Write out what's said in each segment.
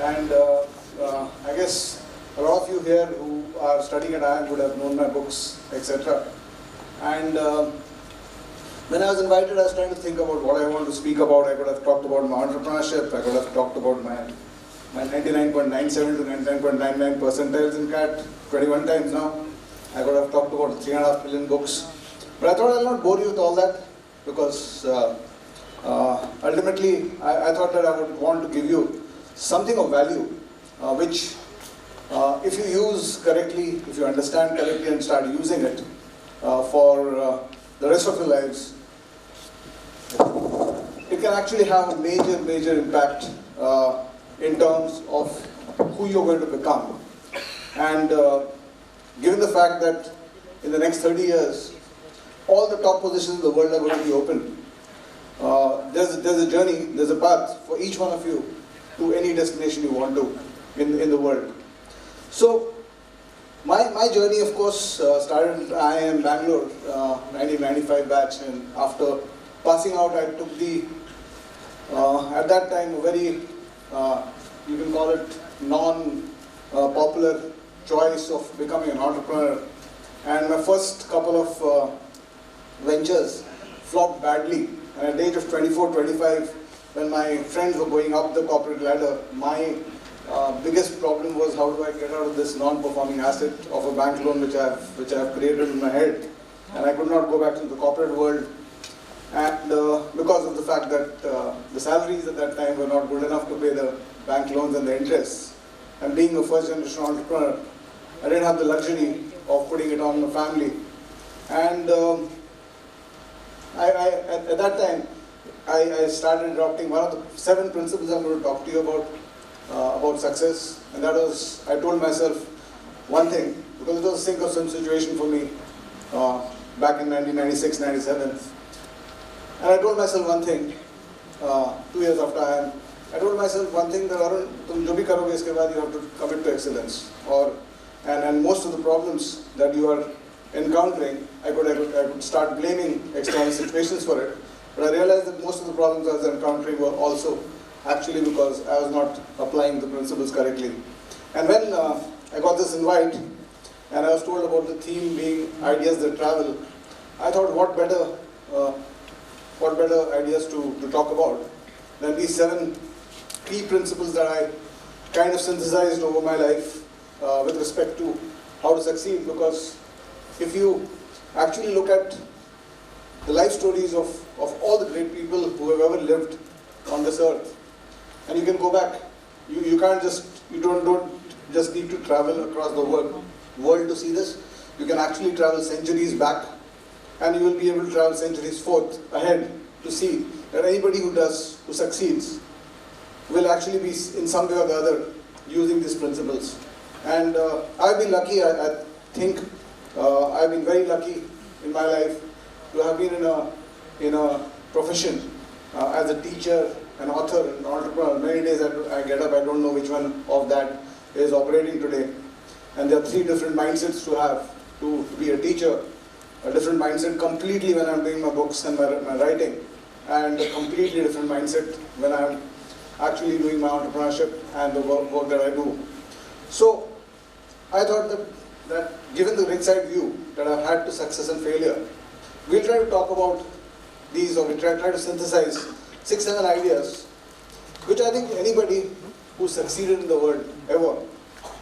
And I guess a lot of you here who are studying at IIM would have known my books, etc. And when I was invited, I was trying to think about what I want to speak about. I could have talked about my entrepreneurship. I could have talked about my 99.97 to 99.99 percentiles in CAT 21 times now. I could have talked about 3.5 million books. But I thought I'll not bore you with all that, because ultimately I thought that I would want to give you something of value, which if you use correctly, if you understand correctly and start using it for the rest of your lives, it can actually have a major impact in terms of who you're going to become. And given the fact that in the next 30 years, all the top positions in the world are going to be open, there's a journey, there's a path for each one of you to any destination you want to in the world. So my journey, of course, started at IIM Bangalore, 1995 batch, and after passing out, I took the, at that time, a very, you can call it non-popular choice of becoming an entrepreneur. And my first couple of ventures flopped badly. And at the age of 24, 25, when my friends were going up the corporate ladder, my biggest problem was, how do I get out of this non-performing asset of a bank loan which I have created in my head. And I could not go back to the corporate world. And because of the fact that the salaries at that time were not good enough to pay the bank loans and the interests. And being a first generation entrepreneur, I didn't have the luxury of putting it on my family. And at that time, I started adopting one of the 7 principles I'm going to talk to you about success. And that was, I told myself one thing, because it was a sink or swim situation for me back in 1996, 97. And I told myself one thing, 2 years after I told myself one thing, that Arun, tum jo bhi karoge iske baad you have to commit to excellence. And most of the problems that you are encountering, I could start blaming external situations for it. But I realized that most of the problems I was encountering were also actually because I was not applying the principles correctly. And when I got this invite, and I was told about the theme being ideas that travel, I thought what better ideas to talk about than these 7 key principles that I kind of synthesized over my life with respect to how to succeed. Because if you actually look at the life stories of all the great people who have ever lived on this earth, and you can go back, you don't just need to travel across the world to see this. You can actually travel centuries back, and you will be able to travel centuries ahead to see that anybody who succeeds will actually be in some way or the other using these principles. And I've been lucky, I think I've been very lucky in my life to have been in a profession as a teacher, an author, an entrepreneur. Many days I get up, I don't know which one of that is operating today. And there are 3 different mindsets to have to be a teacher. A different mindset completely when I'm doing my books and my writing, and a completely different mindset when I'm actually doing my entrepreneurship and the work that I do. So I thought that given the ringside view that I've had to success and failure, we'll try to talk about these, or we'll try to synthesize 6, 7 ideas, which I think anybody who succeeded in the world ever,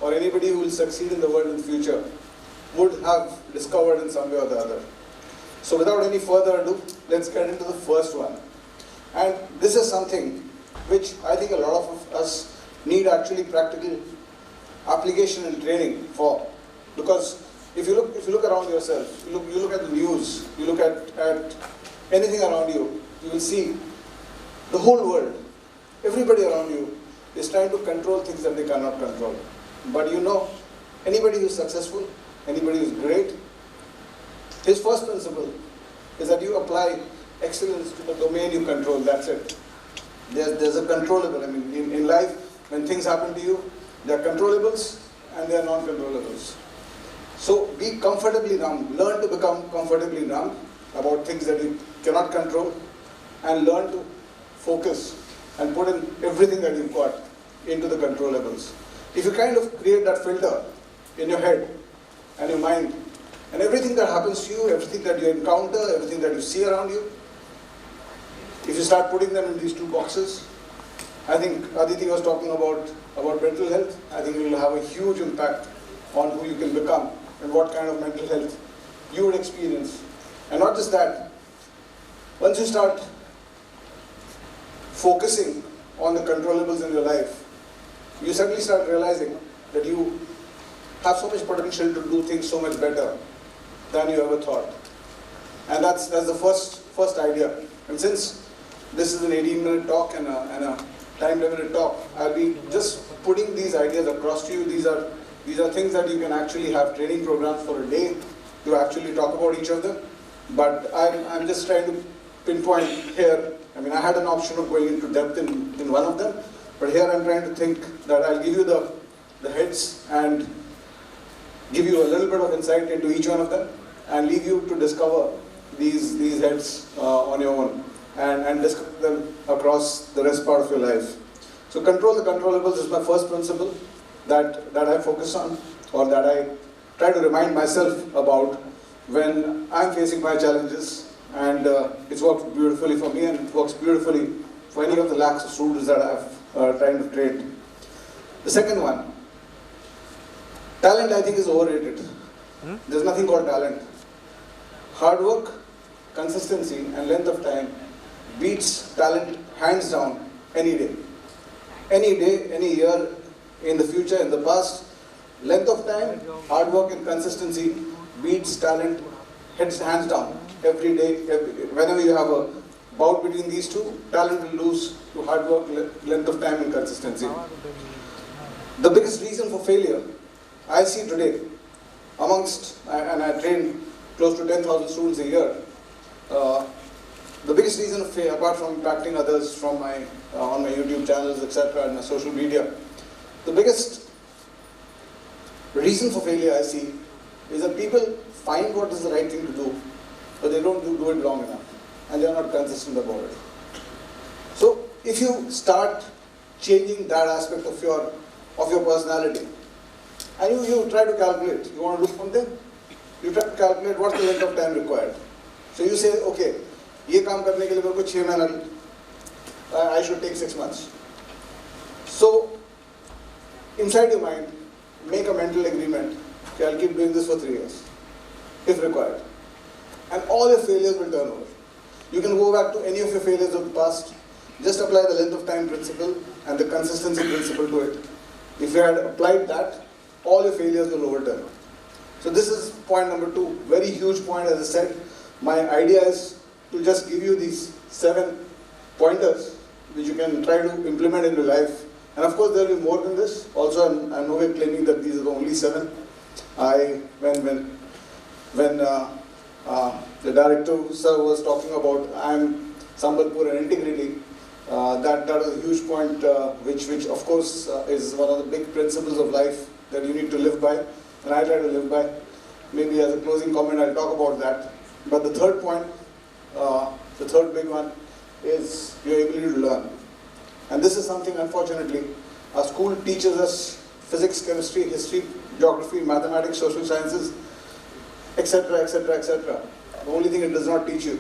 or anybody who will succeed in the world in the future, would have discovered in some way or the other. So without any further ado, let's get into the first one. And this is something which I think a lot of us need actually practical application and training for. Because if you look around yourself, you look at the news, you look at anything around you, you will see the whole world, everybody around you is trying to control things that they cannot control. But you know, anybody who's successful, anybody who's great, his first principle is that you apply excellence to the domain you control, that's it. There's a controllable. I mean, in life, when things happen to you, there are controllables and there are non-controllables. So be comfortably numb, learn to become comfortably numb about things that you cannot control, and learn to focus and put in everything that you've got into the controllables. If you kind of create that filter in your head and your mind, and everything that happens to you, everything that you encounter, everything that you see around you, if you start putting them in these two boxes, I think Aditi was talking about mental health. I think it will have a huge impact on who you can become and what kind of mental health you would experience. And not just that, once you start focusing on the controllables in your life, you suddenly start realizing that you have so much potential to do things so much better than you ever thought. And that's the first idea. And since this is an 18-minute talk and a time-limited talk, I'll be just putting these ideas across to you. These are things that you can actually have training programs for a day to actually talk about each of them. But I'm just trying to pinpoint here. I mean, I had an option of going into depth in one of them, but here I'm trying to think that I'll give you the heads and give you a little bit of insight into each one of them and leave you to discover these heads on your own and discover them across the rest part of your life. So control the controllables is my first principle that I focus on, or that I try to remind myself about when I'm facing my challenges, and it's worked beautifully for me, and it works beautifully for any of the lakhs of students that I've tried to train. The second one, talent I think is overrated. There's nothing called talent. Hard work, consistency and length of time beats talent hands down any day. Any day, any year, in the future, in the past, length of time, hard work and consistency beats talent hands down. Every day, whenever you have a bout between these two, talent will lose to hard work, length of time and consistency. The biggest reason for failure I see today amongst, and I train close to 10,000 students a year, the biggest reason of failure, apart from impacting others from on my YouTube channels, etc., and my social media, the biggest reason for failure I see is that people find what is the right thing to do, but they don't do it long enough, and they are not consistent about it. So if you start changing that aspect of your personality, and you try to calculate, you want to do something, you try to calculate what's the length of time required. So you say, okay, ये काम करने के लिए मेरे को 6 महीना, I should take 6 months. So inside your mind, make a mental agreement, okay, I'll keep doing this for 3 years, if required. And all your failures will turn over. You can go back to any of your failures of the past, just apply the length of time principle and the consistency principle to it. If you had applied that, all your failures will overturn. So this is point number 2, very huge point. As I said, my idea is to just give you these 7 pointers which you can try to implement in your life. And of course there will be more than this. Also I'm nowhere claiming that these are the only 7. When the director sir was talking about I'm Sambalpur and integrity, that was a huge point which of course is one of the big principles of life that you need to live by, and I try to live by. Maybe as a closing comment I'll talk about that. But the third point, the third big one, is your ability to learn. And this is something, unfortunately, our school teaches us physics, chemistry, history, geography, mathematics, social sciences, etc., etc., etc. The only thing it does not teach you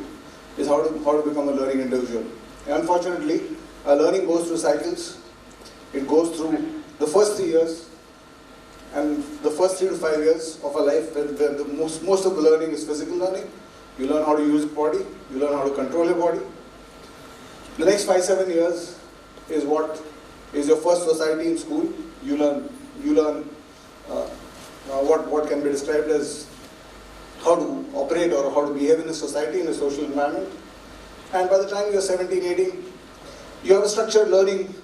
is how to become a learning individual. And unfortunately, our learning goes through cycles. It goes through the first 3 years, and the first 3 to 5 years of our life, where the most of the learning is physical learning. You learn how to use your body, you learn how to control your body. The next 5-7 years is what is your first society in school. You learn what can be described as how to operate or how to behave in a society, in a social environment. And by the time you're 17, 18, you have a structured learning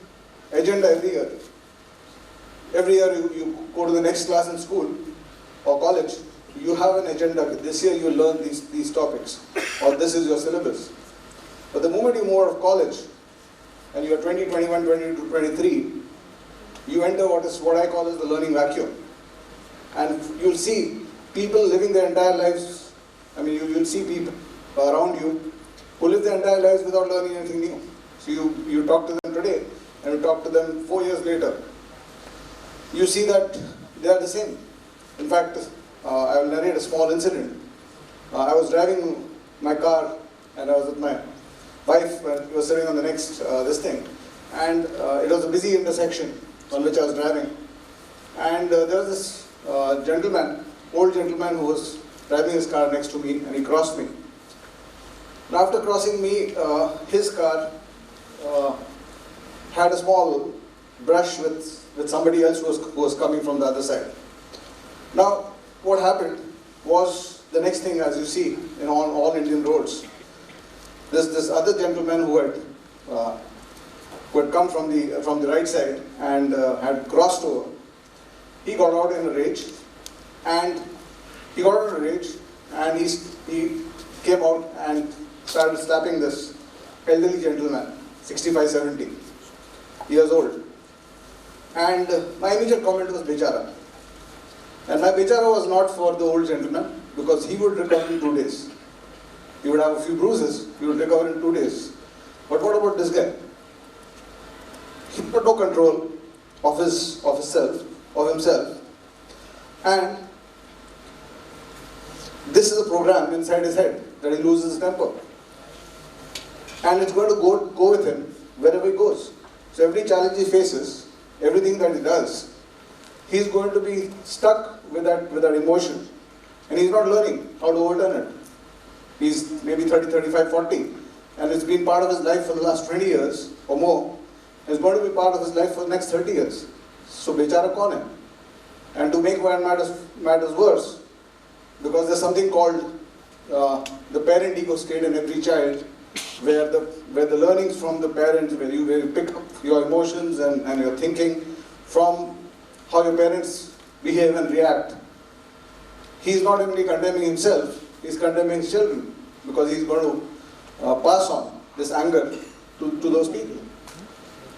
agenda every year. Every year you go to the next class in school or college, you have an agenda. This year you learn these topics, or this is your syllabus. But the moment you move out of college, and you are 20, 21, 22, 23, you enter what I call as the learning vacuum. And you'll see people living their entire lives, I mean you'll see people around you who live their entire lives without learning anything new. So you talk to them today, and you talk to them 4 years later, you see that they are the same. In fact, I will narrate a small incident. I was driving my car and I was with my wife and we were sitting on the next this thing, and it was a busy intersection on which I was driving, and there was this gentleman, old gentleman, who was driving his car next to me, and he crossed me. Now after crossing me, his car had a small brush with somebody else who was coming from the other side. Now what happened was, the next thing, as you see in all Indian roads, this other gentleman who had come from the right side and had crossed over, he got out in a rage, and he came out and started slapping this elderly gentleman, 65, 70 years old. And my immediate comment was Bechara. And my Bechara was not for the old gentleman, because he would recover in 2 days. He would have a few bruises, he would recover in 2 days. But what about this guy? He got no control of himself, and this is a program inside his head that he loses his temper. And it's going to go with him wherever he goes. So every challenge he faces, everything that he does, he's going to be stuck with that emotion. And he's not learning how to overturn it. He's maybe 30, 35, 40, and it's been part of his life for the last 20 years or more. It's going to be part of his life for the next 30 years. So bechara kaun hai? And to make matters worse, because there's something called the parent ego state in every child, where the learnings from the parents, where you pick up your emotions and your thinking from how your parents behave and react. He's not only condemning himself, he's condemning his children, because he's going to pass on this anger to those people.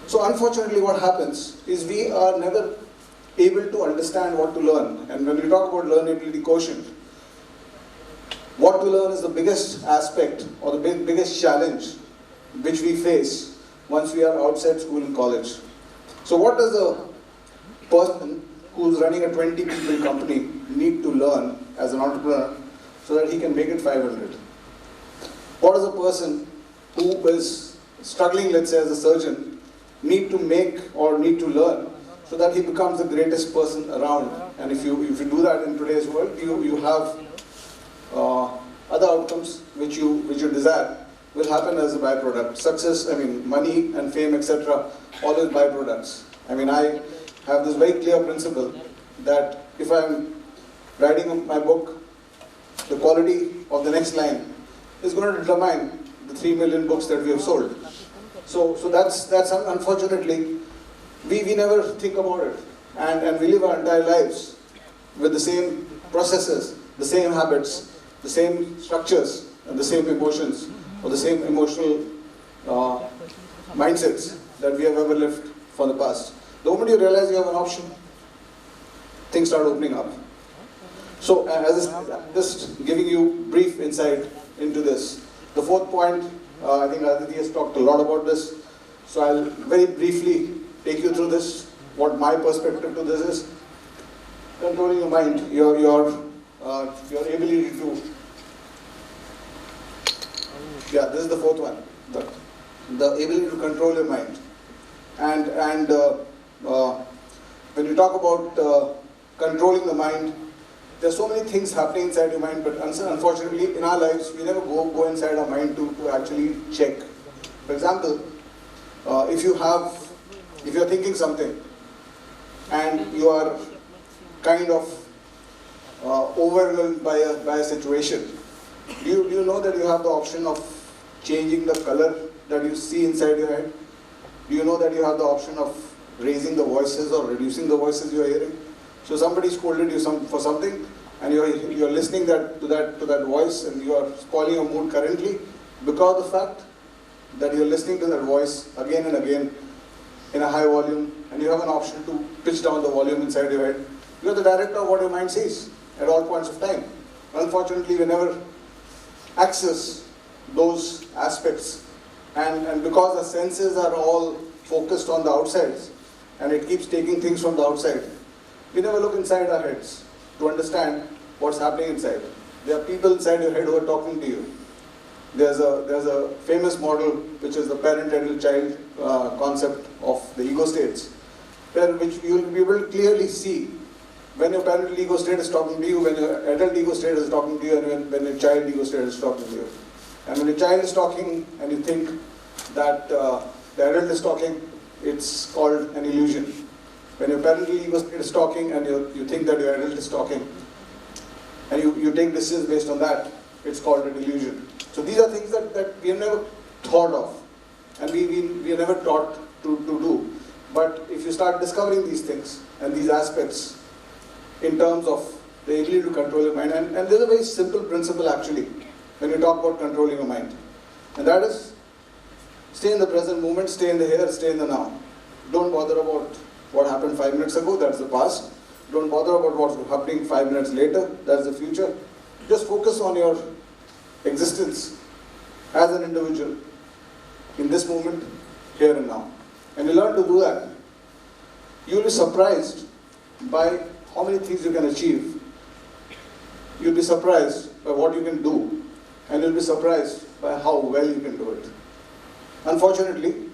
So unfortunately what happens is we are never able to understand what to learn. And when we talk about learnability quotient, what to learn is the biggest aspect or the biggest challenge which we face once we are outside school and college. So what does a person who's running a 20 people company need to learn as an entrepreneur so that he can make it 500? What does a person who is struggling, let's say as a surgeon, need to make or need to learn so that he becomes the greatest person around? And if you do that in today's world, you have other outcomes which you desire will happen as a byproduct. Success, money and fame, etc., all is byproducts. I have this very clear principle that if I'm writing my book, the quality of the next line is going to determine the 3 million books that we have sold. So that's unfortunately, we never think about it. And we live our entire lives with the same processes, the same habits, the same structures, and the same emotions, or the same emotional mindsets that we have ever lived for the past. The moment you realize you have an option, things start opening up. So just giving you brief insight into this. The fourth point, I think Aditi has talked a lot about this, so I'll very briefly take you through this, what my perspective to this is. Controlling your mind, your ability to, this is the fourth one, the ability to control your mind. And when you talk about controlling the mind, there's so many things happening inside your mind, but unfortunately in our lives we never go inside our mind to actually check. For example, if you're thinking something and you are kind of overwhelmed by a situation, do you know that you have the option of changing the color that you see inside your head? Do you know that you have the option of raising the voices or reducing the voices you are hearing? So somebody scolded you for something, and you're listening to that voice, and you are spoiling your mood currently because of the fact that you're listening to that voice again and again in a high volume, and you have an option to pitch down the volume inside your head. You're the director of what your mind says at all points of time. Unfortunately, we never access those aspects, and because the senses are all focused on the outsides and it keeps taking things from the outside. We never look inside our heads to understand what's happening inside. There are people inside your head who are talking to you. There's a famous model which is the parent-adult-child concept of the ego states, which you will be able to clearly see when your parental ego state is talking to you, when your adult ego state is talking to you, and when your child ego state is talking to you. And when your child is talking and you think that the adult is talking, it's called an illusion. When your parental ego state is talking and you think that your adult is talking, and you take decisions based on that, it's called an illusion. So these are things that we have never thought of, and we are never taught to do. But if you start discovering these things and these aspects in terms of the ability to control your mind, and there's a very simple principle actually when you talk about controlling your mind, and that is stay in the present moment, stay in the here, stay in the now. Don't bother about what happened 5 minutes ago, that's the past. Don't bother about what's happening 5 minutes later, that's the future. Just focus on your existence as an individual in this moment, here and now. And you learn to do that, you'll be surprised by how many things you can achieve. You'll be surprised by what you can do, and you'll be surprised by how well you can do it. Unfortunately,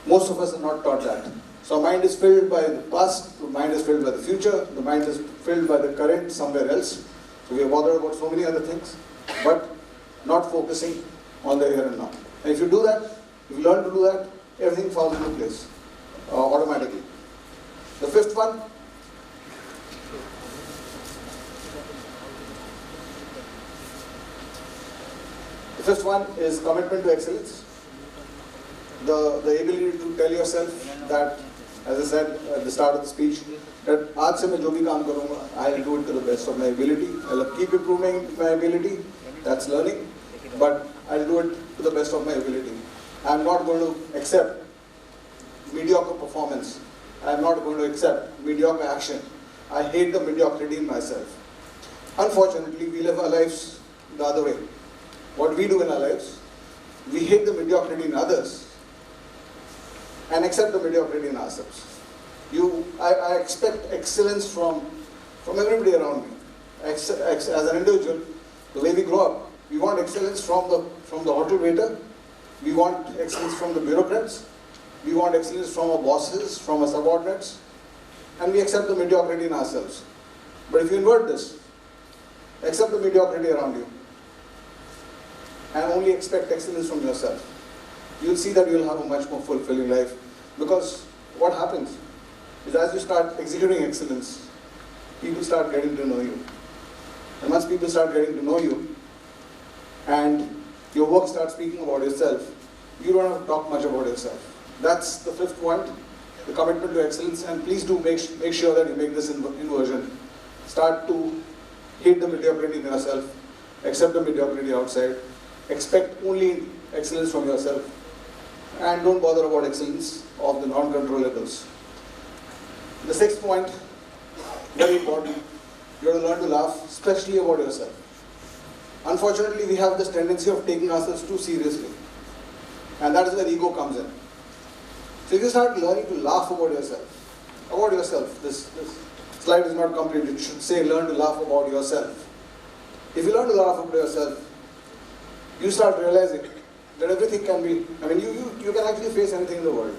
most of us are not taught that. So our mind is filled by the past, the mind is filled by the future, the mind is filled by the current somewhere else. So we are bothered about so many other things, but not focusing on the here and now. And if you do that, if you learn to do that, everything falls into place automatically. The fifth one, is commitment to excellence. The ability to tell yourself that, as I said at the start of the speech, that aaj se main jo bhi kaam karunga, I'll do it to the best of my ability. I'll keep improving my ability, that's learning, but I'll do it to the best of my ability. I'm not going to accept mediocre performance. I'm not going to accept mediocre action. I hate the mediocrity in myself. Unfortunately, we live our lives the other way. What we do in our lives, we hate the mediocrity in others and accept the mediocrity in ourselves. I expect excellence from everybody around me. As an individual, the way we grow up, we want excellence from the hotel waiter, we want excellence from the bureaucrats, we want excellence from our bosses, from our subordinates, and we accept the mediocrity in ourselves. But if you invert this, accept the mediocrity around you, and only expect excellence from yourself, you'll see that you'll have a much more fulfilling life. Because what happens is, as you start executing excellence, people start getting to know you. And once people start getting to know you, and your work starts speaking about yourself, you don't have to talk much about yourself. That's the fifth point, the commitment to excellence. And please do make sure that you make this inversion. Start to hate the mediocrity in yourself, accept the mediocrity outside, expect only excellence from yourself, and don't bother about excellence of the non-controllables. The sixth point, very important, you have to learn to laugh, especially about yourself. Unfortunately, we have this tendency of taking ourselves too seriously, and that is where ego comes in. So if you start learning to laugh about yourself, this slide is not complete, it should say learn to laugh about yourself. If you learn to laugh about yourself, you start realizing that everything can be, you can actually face anything in the world.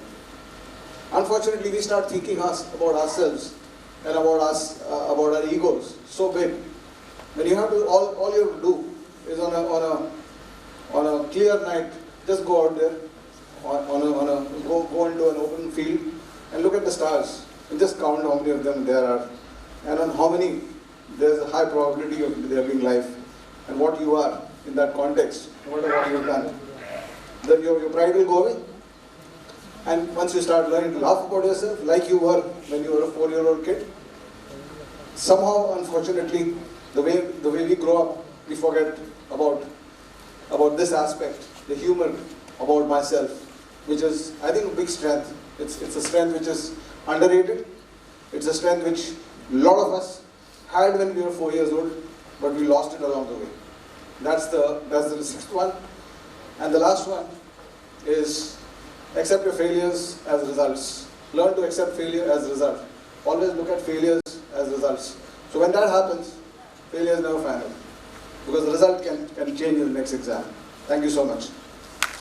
Unfortunately, we start thinking about ourselves and about our egos so big. When you have to, all you have to do is on a clear night, just go out there, go into an open field and look at the stars and just count how many of them there are, and on how many there's a high probability of there being life, and what you are in that context, no matter what you've done. Then your pride will go away. And once you start learning to laugh about yourself, like you were when you were a 4-year-old kid, somehow, unfortunately, the way we grow up, we forget about this aspect, the humor about myself, which is, I think, a big strength. It's a strength which is underrated. It's a strength which a lot of us had when we were 4 years old, but we lost it along the way. That's the sixth one. And the last one is accept your failures as results. Learn to accept failure as a result. Always look at failures as results. So when that happens, failure is never final, because the result can change in the next exam. Thank you so much.